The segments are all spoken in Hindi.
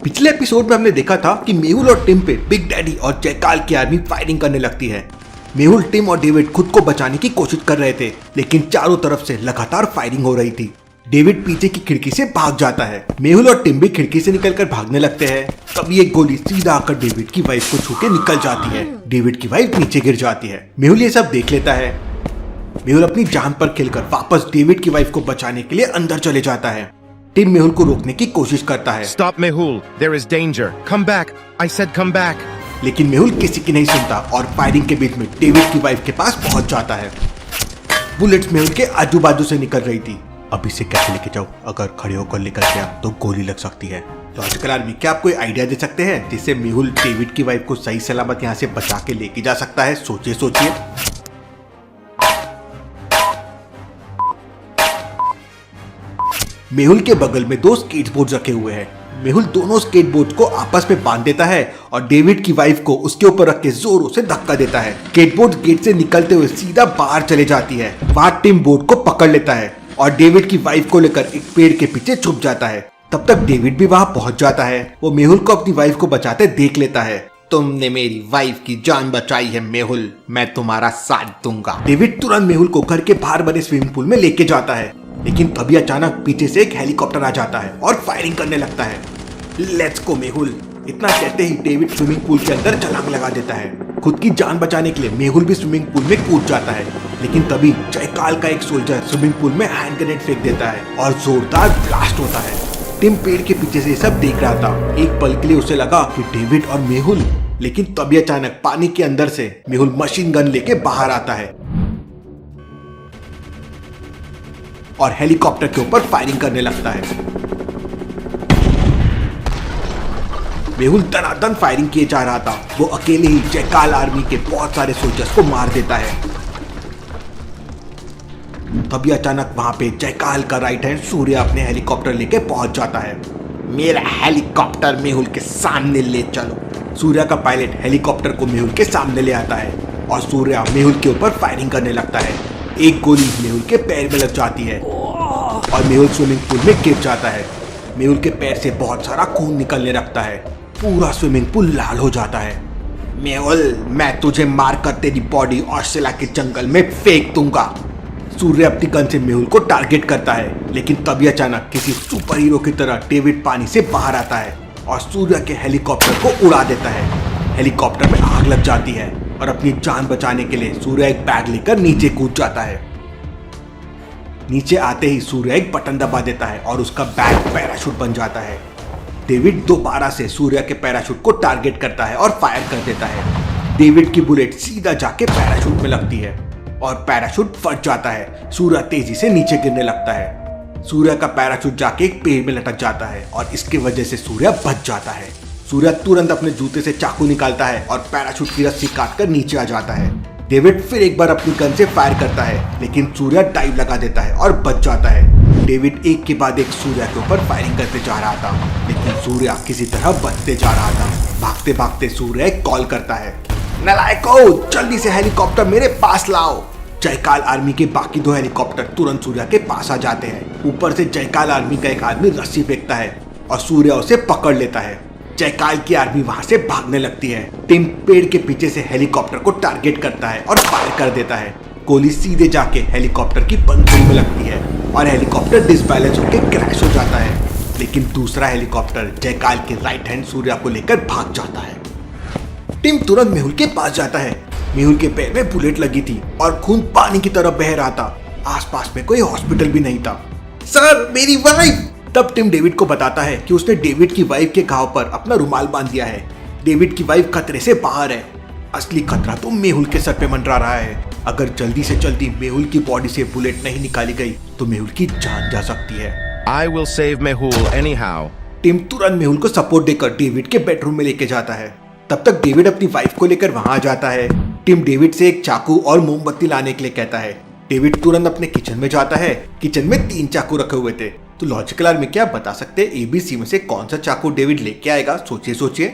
पिछले एपिसोड में हमने देखा था कि मेहुल और टिम पे बिग डैडी और जयकाल की आर्मी फायरिंग करने लगती है। मेहुल, टिम और डेविड खुद को बचाने की कोशिश कर रहे थे, लेकिन चारों तरफ से लगातार फायरिंग हो रही थी। डेविड पीछे की खिड़की से भाग जाता है। मेहुल और टिम भी खिड़की से निकलकर भागने लगते हैं। तभी एक गोली सीधा आकर डेविड की वाइफ को छू के निकल जाती है। डेविड की वाइफ नीचे गिर जाती है। मेहुल ये सब देख लेता है। मेहुल अपनी जान पर खेलकर वापस डेविड की वाइफ को बचाने के लिए अंदर चले जाता है। टिम मेहुल को रोकने की कोशिश करता है। Stop, Mehul. There is danger. Come back. I said come back. लेकिन मेहुल किसी की नहीं सुनता और फायरिंग के बीच में डेविड की वाइफ के पास पहुंच जाता है। बुलेट्स मेहुल के आजू बाजू से निकल रही थी। अब इसे कैसे लेके जाऊं? अगर खड़े होकर लेकर गया तो गोली लग सकती है। लॉजिकल आर्मी, क्या आप कोई आइडिया दे सकते हैं जिससे मेहुल डेविड की वाइफ को सही सलामत यहाँ से बचा के लेके जा सकता है? सोचिए सोचिए। मेहुल के बगल में दो स्केटबोर्ड रखे हुए हैं। मेहुल दोनों स्केटबोर्ड को आपस में बांध देता है और डेविड की वाइफ को उसके ऊपर रख के जोरों से धक्का देता है। स्केटबोर्ड गेट से निकलते हुए सीधा बाहर चले जाती है। वहां टिम बोर्ड को पकड़ लेता है और डेविड की वाइफ को लेकर एक पेड़ के पीछे छुप जाता है। तब तक डेविड भी वहां पहुंच जाता है। वो मेहुल को अपनी वाइफ को बचाते देख लेता है। तुमने मेरी वाइफ की जान बचाई है मेहुल, मैं तुम्हारा साथ दूंगा। डेविड तुरंत मेहुल को घर के बाहर बने स्विमिंग पूल में लेके जाता है, लेकिन तभी अचानक पीछे से एक हेलीकॉप्टर आ जाता है और फायरिंग करने लगता है। लेट्स गो मेहुल, इतना कहते ही डेविड स्विमिंग पूल के अंदर छलांग लगा देता है। खुद की जान बचाने के लिए मेहुल भी स्विमिंग पूल में कूद जाता है, लेकिन तभी जयकाल का एक सोल्जर स्विमिंग पूल में हैंड ग्रेनेड फेंक देता है और जोरदार ब्लास्ट होता है। टिम पेड़ के पीछे से सब देख रहा था। एक पल के लिए उसे लगा कि डेविड और मेहुल, लेकिन तभी अचानक पानी के अंदर से मेहुल मशीन गन लेके बाहर आता है और हेलीकॉप्टर के ऊपर फायरिंग करने लगता है। मेहुल दनादन फायरिंग किए जा रहा था। वो अकेले ही जयकाल आर्मी के बहुत सारे सोल्जर्स को मार देता है। तभी अचानक वहां पे जयकाल का राइट हैंड सूर्य अपने हेलीकॉप्टर लेके पहुंच जाता है। मेरा हेलीकॉप्टर मेहुल के सामने ले चलो। सूर्य का पायलट हेलीकॉप्टर को मेहुल के सामने ले आता है और सूर्य मेहुल के ऊपर फायरिंग करने लगता है। एक गोली मेहुल के पैर में लग जाती है और मेहुल स्विमिंग पूल में गिर जाता है। मेहुल के पैर से बहुत सारा खून निकलने लगता है। पूरा स्विमिंग पूल लाल हो जाता है। मेहुल, मैं तुझे मारकर तेरी बॉडी ऑस्ट्रेलिया के जंगल में फेंक दूंगा। सूर्य अपनी गन से मेहुल को टारगेट करता है, लेकिन तभी अचानक किसी सुपर हीरो की तरह डेविड पानी से बाहर आता है और सूर्य के हेलीकॉप्टर को उड़ा देता है। हेलीकॉप्टर में आग लग जाती है और अपनी जान बचाने के लिए सूर्य एक बैग लेकर नीचे कूद जाता है। नीचे आते ही सूर्य एक बटन दबा देता है और उसका बैग पैराशूट बन जाता है। डेविड दोबारा से सूर्य के पैराशूट को टारगेट करता है और फायर कर देता है। डेविड की बुलेट सीधा जाके पैराशूट में लगती है और पैराशूट फट जाता है। सूर्य तेजी से नीचे गिरने लगता है। सूर्य का पैराशूट जाके एक पेड़ में लटक जाता है और इसकी वजह से सूर्य बच जाता है। सूर्य तुरंत अपने जूते से चाकू निकालता है और पैराशूट की रस्सी काटकर नीचे आ जाता है। डेविड फिर एक बार अपनी गन से फायर करता है, लेकिन सूर्य डाइव लगा देता है और बच जाता है। डेविड एक के बाद एक सूर्य के ऊपर फायरिंग करते जा रहा था, लेकिन सूर्य किसी तरह बचते जा रहा था। भागते भागते सूर्य कॉल करता है, नालायको, जल्दी से हेलीकॉप्टर मेरे पास लाओ। जयकाल आर्मी के बाकी दो हेलीकॉप्टर तुरंत सूर्य के पास आ जाते हैं। ऊपर से जयकाल आर्मी का एक आदमी रस्सी फेंकता है और सूर्य उसे पकड़ लेता है। जयकाल की आर्मी वहां से भागने लगती है। टिम पेड़ के पीछे से हेलीकॉप्टर को टारगेट करता है और फायर कर देता है। गोली सीधे जाके हेलीकॉप्टर की पंखुड़ी में लगती है और हेलीकॉप्टर डिसबैलेंस होकर क्रैश हो जाता है। लेकिन दूसरा हेलीकॉप्टर जयकाल के राइट हैंड सूर्य को लेकर भाग जाता है। टिम तुरंत मेहुल के पास जाता है। मेहुल के पैर में बुलेट लगी थी और खून पानी की तरह बह रहा था। आसपास में कोई हॉस्पिटल भी नहीं था। सर, मेरी वाइफ! तब टिम डेविड को बताता है कि उसने डेविड की वाइफ के घाव पर अपना रुमाल बांध दिया है। डेविड की वाइफ खतरे से बाहर है। असली खतरा तो मेहुल के सर पे मंडरा रहा है। अगर जल्दी से जल्दी मेहुल की बॉडी से बुलेट नहीं निकाली गई तो मेहुल की जान जा सकती है। I will save Mehul anyhow. Team तुरंत मेहुल को सपोर्ट देकर डेविड के बेडरूम में लेके जाता है। तब तक डेविड अपनी वाइफ को लेकर वहां आ जाता है। टिम डेविड से एक चाकू और मोमबत्ती लाने के लिए कहता है। डेविड तुरंत अपने किचन में जाता है। किचन में 3 चाकू रखे हुए थे। तो लॉजिकल आर्मी, क्या बता सकते हैं ABC में से कौन सा चाकू डेविड लेके आएगा? सोचिए सोचिए।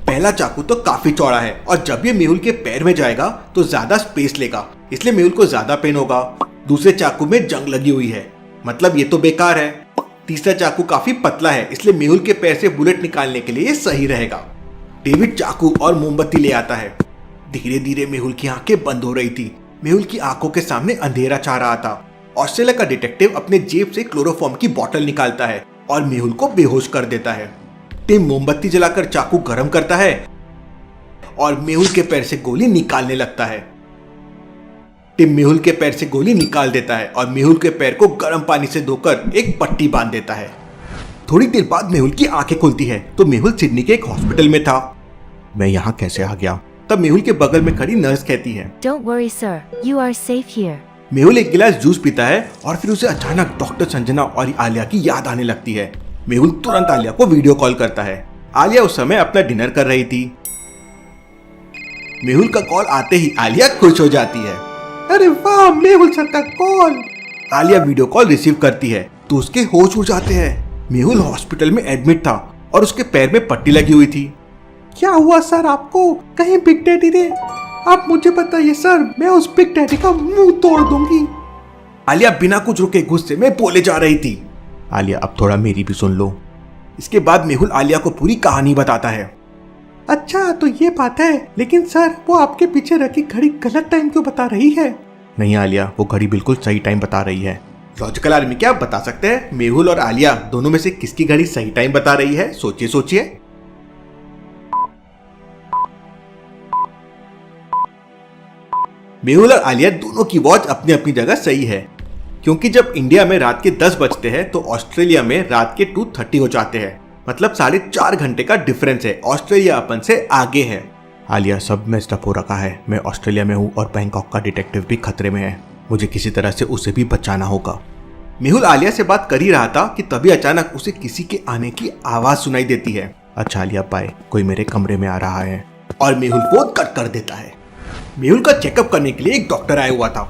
पहला चाकू तो काफी चौड़ा है और जब ये मेहुल के पैर में जाएगा तो ज्यादा स्पेस लेगा, इसलिए मेहुल को ज्यादा पेन होगा। दूसरे चाकू में जंग लगी हुई है, मतलब ये तो बेकार है। तीसरा चाकू काफी पतला है, इसलिए मेहुल के पैर से बुलेट निकालने के लिए ये सही रहेगा। डेविड चाकू और मोमबत्ती ले आता है। धीरे धीरे मेहुल की आंखें बंद हो रही थी। मेहुल की आंखों के सामने अंधेरा छा रहा था। ऑस्ट्रेलिया का डिटेक्टिव अपने जेब से क्लोरोफॉर्म की बोतल निकालता है और मेहुल को बेहोश कर देता है। टिम मोमबत्ती जलाकर चाकू गर्म करता है और मेहुल के पैर से गोली निकालने लगता है। टिम मेहुल के पैर से गोली निकाल देता है और मेहुल के पैर को गर्म पानी से धोकर एक पट्टी बांध देता है। थोड़ी देर बाद मेहुल की आंखें खुलती है तो मेहुल सिडनी के एक हॉस्पिटल में था। मैं यहाँ कैसे आ गया? तब मेहुल के बगल में खड़ी नर्स कहती है, Don't worry, sir. You are safe here. Mehul एक गिलास जूस पीता है और फिर उसे अचानक डॉक्टर संजना और आलिया की याद आने लगती है। मेहुल तुरंत आलिया को वीडियो कॉल करता है। आलिया उस समय अपना डिनर कर रही थी। मेहुल का कॉल आते ही आलिया खुश हो जाती है। अरे वाह, मेहुल सर का call. Alia video call receive करती है तो उसके होश उड़ जाते हैं। मेहुल हॉस्पिटल में एडमिट था और उसके पैर में पट्टी लगी हुई थी। क्या हुआ सर आपको? कहीं बिग डैडी ने? आप मुझे बताइए सर, मैं उस बिग डैडी का मुंह तोड़ दूंगी। आलिया बिना कुछ रुके गुस्से में बोले जा रही थी। आलिया, अब थोड़ा मेरी भी सुन लो। इसके बाद मेहुल आलिया को पूरी कहानी बताता है। अच्छा तो ये बात है, लेकिन सर वो आपके पीछे रखी घड़ी गलत टाइम क्यों बता रही है? नहीं आलिया, वो घड़ी बिल्कुल सही टाइम बता रही है। लॉजिकल आर्मी क्या आप बता सकते हैं मेहुल और आलिया दोनों में से किसकी घड़ी सही टाइम बता रही है? सोचिए सोचिए। मेहुल और आलिया दोनों की वॉच अपनी अपनी जगह सही है, क्योंकि जब इंडिया में रात के 10 बजते हैं तो ऑस्ट्रेलिया में रात के 2:30 हो जाते हैं। मतलब 4.5 घंटे का डिफरेंस है। ऑस्ट्रेलिया अपन से आगे है। आलिया, सब में स्टफ हो रखा है। मैं ऑस्ट्रेलिया में हूँ और बैंकॉक का डिटेक्टिव भी खतरे में है। मुझे किसी तरह से उसे भी बचाना होगा। मेहुल आलिया से बात कर ही रहा था कि तभी अचानक उसे किसी के आने की आवाज सुनाई देती है। अच्छा आलिया, बाय, कोई मेरे कमरे में आ रहा है। और मेहुल फोन कट कर देता है। मेहुल का चेकअप करने के लिए एक डॉक्टर आया हुआ था।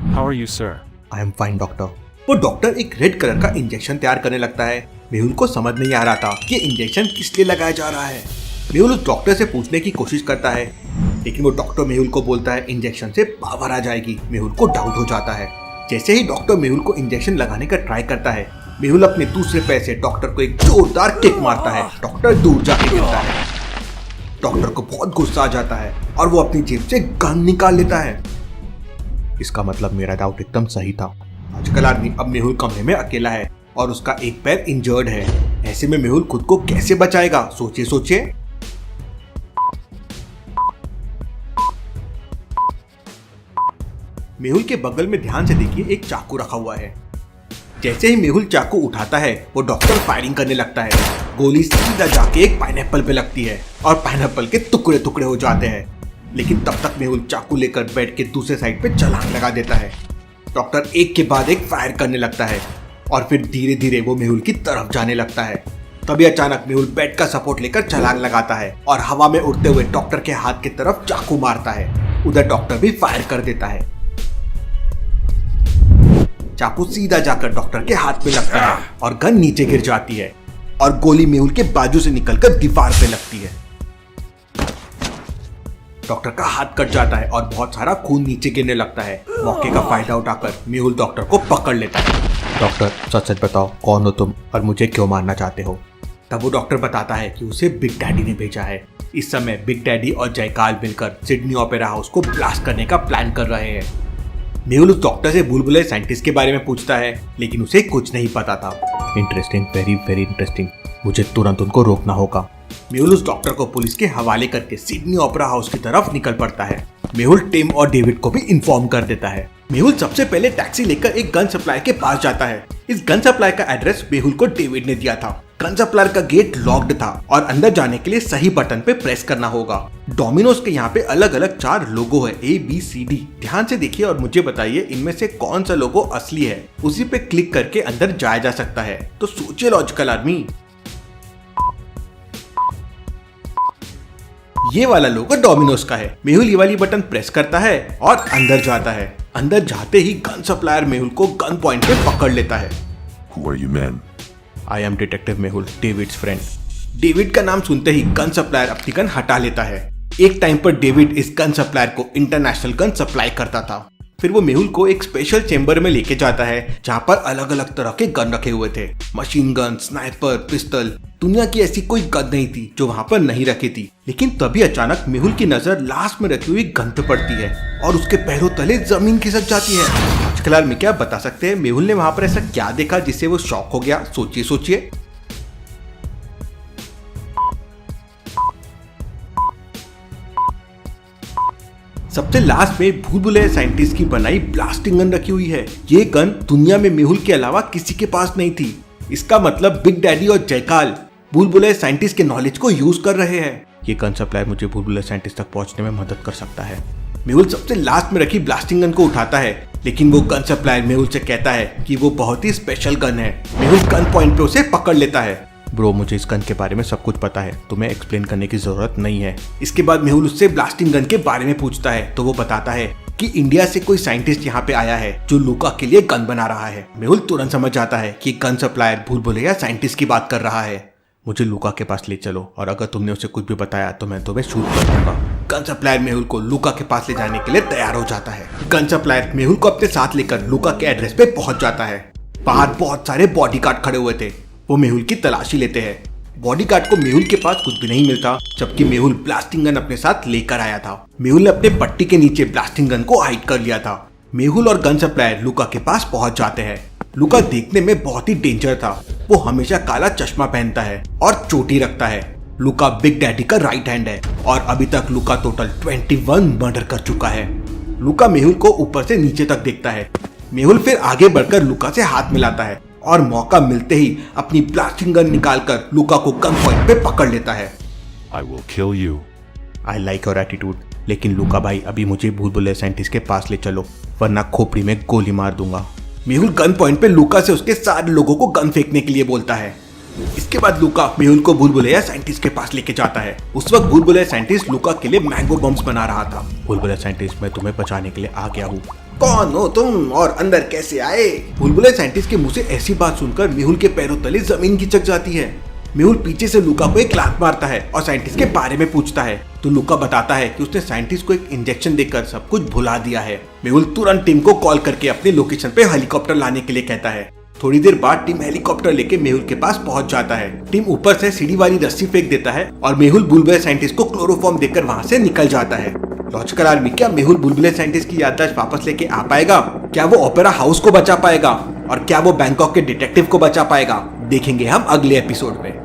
How are you, sir? I am fine doctor. वो डॉक्टर एक रेड कलर का इंजेक्शन तैयार करने लगता है। मेहुल को समझ नहीं आ रहा था कि इंजेक्शन किस लिए लगाया जा रहा है। मेहुल उस डॉक्टर से पूछने की कोशिश करता है, लेकिन वो डॉक्टर मेहुल को बोलता है इंजेक्शन से पावर आ जाएगी। मेहुल को डाउट हो जाता है। जैसे ही डॉक्टर मेहुल को इंजेक्शन लगाने का ट्राई करता है, मेहुल अपने दूसरे पैर से डॉक्टर को एक जोरदार किक मारता है। डॉक्टर दूर जाके गिरता है। डॉक्टर को बहुत गुस्सा आ जाता है और वो अपनी जेब से गन निकाल लेता है। इसका मतलब मेरा डाउट एकदम सही था। आजकल आदमी अब मेहुल कमरे में अकेला है और उसका एक पैर इंजर्ड है। ऐसे में मेहुल खुद को कैसे बचाएगा? सोचिए सोचिए। मेहुल के बगल में ध्यान से देखिए, एक चाकू रखा हुआ है। जैसे ही मेहुल चाकू उठाता है वो डॉक्टर फायरिंग करने लगता है। गोली सीधा जाके एक पाइनएप्पल पे लगती है और पाइनएप्पल के टुकड़े टुकड़े हो जाते हैं। लेकिन तब तक मेहुल चाकू लेकर बेड के दूसरे साइड पे छलांग लगा देता है। डॉक्टर एक के बाद एक फायर करने लगता है और फिर धीरे धीरे वो मेहुल की तरफ जाने लगता है। तभी अचानक मेहुल बेड का सपोर्ट लेकर छलांग लगाता है और हवा में उड़ते हुए डॉक्टर के हाथ की तरफ चाकू मारता है। उधर डॉक्टर भी फायर कर देता है। चाकू सीधा जाकर डॉक्टर के हाथ में लगता है और गन नीचे गिर जाती है और गोली मेहुल के बाजू से निकलकर दीवार पे लगती है। डॉक्टर का हाथ कट जाता है और बहुत सारा खून नीचे गिरने लगता है। मौके का फायदा उठाकर मेहुल डॉक्टर को पकड़ लेता है। डॉक्टर, सच सच बताओ, कौन हो तुम और मुझे क्यों मारना चाहते हो? तब वो डॉक्टर बताता है कि उसे बिग डैडी ने भेजा है। इस समय बिग डैडी और जयकाल मिलकर सिडनी ओपेरा हाउस को ब्लास्ट करने का प्लान कर रहे हैं। मेहुल उस डॉक्टर से बुलबुले साइंटिस्ट के बारे में पूछता है, लेकिन उसे कुछ नहीं पता था। Interesting, very very interesting. मुझे तुरंत उनको रोकना होगा। मेहुल उस डॉक्टर को पुलिस के हवाले करके सिडनी ओपेरा हाउस की तरफ निकल पड़ता है। मेहुल टिम और डेविड को भी इन्फॉर्म कर देता है। मेहुल सबसे पहले टैक्सी लेकर एक गन सप्लायर के पास जाता है। इस गन सप्लायर का एड्रेस मेहुल को डेविड ने दिया था। गन सप्लायर का गेट लॉक्ड था और अंदर जाने के लिए सही बटन पे प्रेस करना होगा। डोमिनोज के यहाँ पे अलग अलग 4 लोगो है, ABCD। ध्यान से देखिए और मुझे बताइए इनमें से कौन सा लोगो असली है। उसी पे क्लिक करके अंदर जाया जा सकता है। तो सोचिए लॉजिकल आदमी। ये वाला लोगो डोमिनोज का है। मेहुल ये वाली बटन प्रेस करता है और अंदर जाता है। अंदर जाते ही गन सप्लायर मेहुल को गन पॉइंट पे पकड़ लेता है। Who are you men? I am detective Mehul, David's friend. David का नाम सुनते ही गन सप्लायर अपनी गन हटा लेता है। एक टाइम पर डेविड इस गन सप्लायर को इंटरनेशनल गन सप्लाई करता था। फिर वो मेहुल को एक स्पेशल चेम्बर में लेके जाता है जहाँ पर अलग अलग तरह के गन रखे हुए थे, मशीन गन, स्नाइपर, पिस्टल। दुनिया की ऐसी कोई गन नहीं थी जो वहाँ पर नहीं रखी थी। लेकिन तभी अचानक मेहुल की नजर लास्ट में रखी हुई गन पे पड़ती है और उसके पैरों तले जमीन खिसक जाती है। फिलहाल में क्या बता सकते हैं मेहुल ने वहाँ पर ऐसा क्या देखा जिससे वो शॉक हो गया? सोचिए। सबसे लास्ट में भूल भुलैया साइंटिस्ट की बनाई ब्लास्टिंग गन रखी हुई है। ये गन दुनिया में मेहुल के अलावा किसी के पास नहीं थी। इसका मतलब बिग डैडी और जयकाल भूल भुलैया साइंटिस्ट के नॉलेज को यूज कर रहे हैं। ये गन सप्लाई मुझे भूल भुलैया साइंटिस्ट तक पहुंचने में मदद कर सकता है। मेहुल सबसे लास्ट में रखी ब्लास्टिंग गन को उठाता है, लेकिन वो गन सप्लायर मेहुल से कहता है कि वो बहुत ही स्पेशल गन है। मेहुल गन पॉइंट पे उसे पकड़ लेता है। ब्रो, मुझे इस गन के बारे में सब कुछ पता है, तुम्हें एक्सप्लेन करने की जरूरत नहीं है। इसके बाद मेहुल उससे ब्लास्टिंग गन के बारे में पूछता है तो वो बताता है कि इंडिया से कोई साइंटिस्ट यहाँ पे आया है जो लूका के लिए गन बना रहा है। मेहुल तुरंत समझ जाता है कि गन सप्लायर भूल भुलैया साइंटिस्ट की बात कर रहा है। मुझे लूका के पास ले चलो और अगर तुमने उसे कुछ भी बताया तो मैं तुम्हें शूट कर दूंगा। गन सप्लायर मेहुल को लूका के पास ले जाने के लिए तैयार हो जाता है। गन सप्लायर मेहुल को अपने साथ लेकर लूका के एड्रेस पे पहुंच जाता है। बाहर बहुत सारे बॉडीगार्ड खड़े हुए थे। वो मेहुल की तलाशी लेते हैं। बॉडीगार्ड को मेहुल के पास कुछ भी नहीं मिलता, जबकि मेहुल ब्लास्टिंग गन अपने साथ लेकर आया था। मेहुल ने अपने पट्टी के नीचे ब्लास्टिंग गन को हाइड कर लिया था। मेहुल और गन सप्लायर लूका के पास पहुंच जाते हैं। लूका देखने में बहुत ही डेंजर था। वो हमेशा काला चश्मा पहनता है और चोटी रखता है। लूका बिग डैडी का राइट हैंड है और अभी तक लूका टोटल 21 मर्डर कर चुका है। लूका मेहुल को ऊपर से नीचे तक देखता है। मेहुल फिर आगे बढ़कर लूका से हाथ मिलाता है और मौका मिलते ही अपनी ब्लास्टिंग गन निकालकर लूका को गन पॉइंट पे पकड़ लेता है। I will kill you. I like your attitude, लेकिन लूका भाई अभी मुझे भूल भुलैया साइंटिस्ट के पास ले चलो वरना खोपड़ी में गोली मार दूंगा। मेहुल गन पॉइंट पे लूका से उसके सारे लोगों को गन फेंकने के लिए बोलता है। इसके बाद लूका मेहुल को भूल भुलैया साइंटिस्ट के पास लेके जाता है। उस वक्त भूल भुलैया साइंटिस्ट लूका के लिए मैंगो बम्स बना रहा था। भूल भुलैया साइंटिस्ट, मैं तुम्हें बचाने के लिए आ गया हूँ। कौन हो तुम और अंदर कैसे आए? भूल भुलैया साइंटिस्ट के मुंह से ऐसी बात सुनकर मेहुल के पैरों तले जमीन खिसक जाती है। मेहुल पीछे से लूका को एक लात मारता है और साइंटिस्ट के बारे में पूछता है तो लूका बताता है कि उसने साइंटिस्ट को एक इंजेक्शन देकर सब कुछ भुला दिया है। मेहुल तुरंत टीम को कॉल करके अपने लोकेशन पे हेलीकॉप्टर लाने के लिए कहता है। थोड़ी देर बाद टीम हेलीकॉप्टर लेके मेहुल के पास पहुंच जाता है। टीम ऊपर से सीढ़ी वाली रस्सी फेंक देता है और मेहुल भूल भुलैया साइंटिस्ट को क्लोरोफॉर्म देकर वहां से निकल जाता है। लॉजिकल आर्मी, क्या मेहुल भूल भुलैया साइंटिस्ट की याददाश्त वापस लेके आ पाएगा? क्या वो ओपेरा हाउस को बचा पाएगा? और क्या वो बैंकॉक के डिटेक्टिव को बचा पाएगा? देखेंगे हम अगले एपिसोड में।